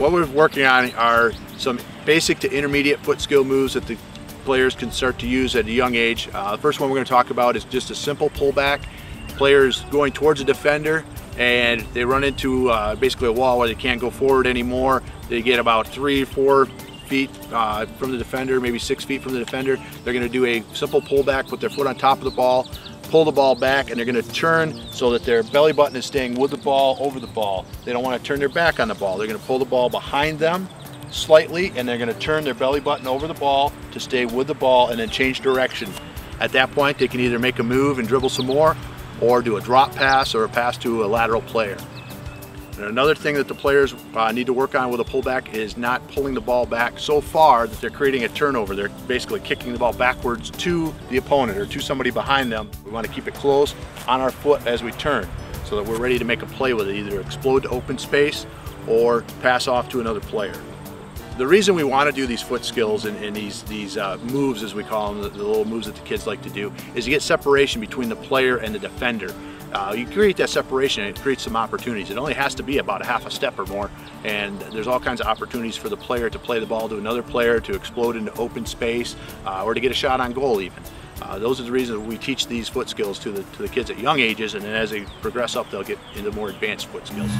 What we're working on are some basic to intermediate foot skill moves that the players can start to use at a young age. The first one we're going to talk about is just a simple pullback. Players going towards a defender and they run into basically a wall where they can't go forward anymore. They get about 3 or 4 feet from the defender, maybe 6 feet from the defender. They're going to do a simple pullback, put their foot on top of the ball, pull the ball back, and they're going to turn so that their belly button is staying with the ball, over the ball. They don't want to turn their back on the ball. They're going to pull the ball behind them slightly, and they're going to turn their belly button over the ball to stay with the ball and then change direction. At that point, they can either make a move and dribble some more, or do a drop pass or a pass to a lateral player. And another thing that the players need to work on with a pullback is not pulling the ball back so far that they're creating a turnover. They're basically kicking the ball backwards to the opponent or to somebody behind them. We want to keep it close on our foot as we turn so that we're ready to make a play with it, either explode to open space or pass off to another player. The reason we want to do these foot skills and these moves, as we call them, the little moves that the kids like to do, is to get separation between the player and the defender. You create that separation and it creates some opportunities. It only has to be about a half a step or more, and there's all kinds of opportunities for the player to play the ball to another player, to explode into open space, or to get a shot on goal even. Those are the reasons we teach these foot skills to the kids at young ages, and then as they progress up, they'll get into more advanced foot skills.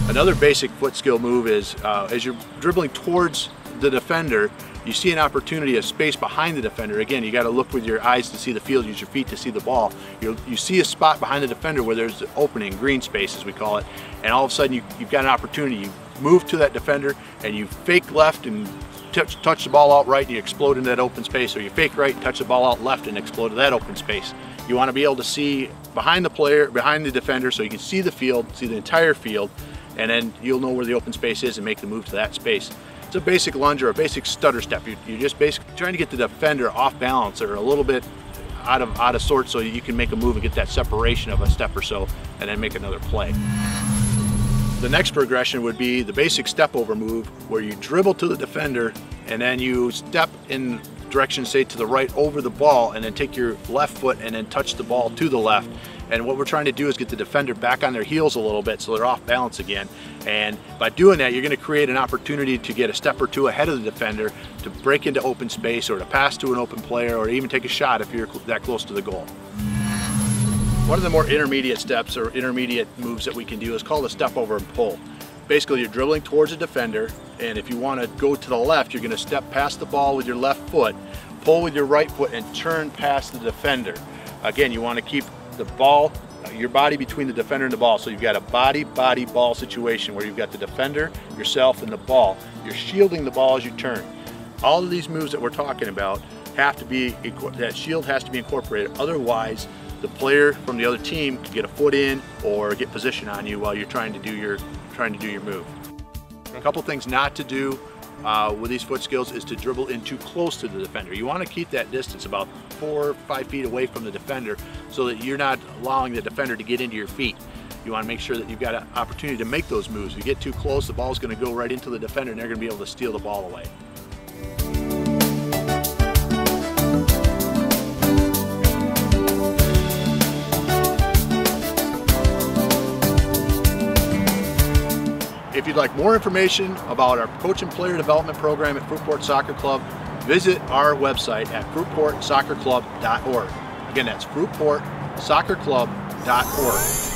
Another basic foot skill move is as you're dribbling towards the defender, you see an opportunity, a space behind the defender. Again, you got to look with your eyes to see the field, use your feet to see the ball. You see a spot behind the defender where there's an opening, green space as we call it, and all of a sudden you've got an opportunity. You move to that defender and you fake left and touch the ball out right and you explode into that open space, or you fake right and touch the ball out left and explode to that open space. You want to be able to see behind the player, behind the defender, so you can see the field, see the entire field, and then you'll know where the open space is and make the move to that space. It's a basic lunge or a basic stutter step. You're just basically trying to get the defender off balance or a little bit out of sorts so you can make a move and get that separation of a step or so and then make another play. The next progression would be the basic step over move, where you dribble to the defender and then you step in direction, say to the right, over the ball, and then take your left foot and then touch the ball to the left. And what we're trying to do is get the defender back on their heels a little bit so they're off balance again. And by doing that, you're going to create an opportunity to get a step or two ahead of the defender, to break into open space or to pass to an open player, or even take a shot if you're that close to the goal. One of the more intermediate steps or intermediate moves that we can do is called a step over and pull. Basically, you're dribbling towards a defender, and if you want to go to the left, you're going to step past the ball with your left foot, pull with your right foot, and turn past the defender. Again, you want to keep the ball, your body between the defender and the ball. So you've got a body-ball situation where you've got the defender, yourself, and the ball. You're shielding the ball as you turn. All of these moves that we're talking about have to be, that shield has to be incorporated. Otherwise, the player from the other team can get a foot in or get position on you while you're trying to do your move. A couple things not to do with these foot skills is to dribble in too close to the defender. You want to keep that distance about 4 or 5 feet away from the defender so that you're not allowing the defender to get into your feet. You want to make sure that you've got an opportunity to make those moves. If you get too close, the ball's going to go right into the defender and they're going to be able to steal the ball away. If you'd like more information about our coach and player development program at Fruitport Soccer Club, visit our website at fruitportsoccerclub.org. Again, that's fruitportsoccerclub.org.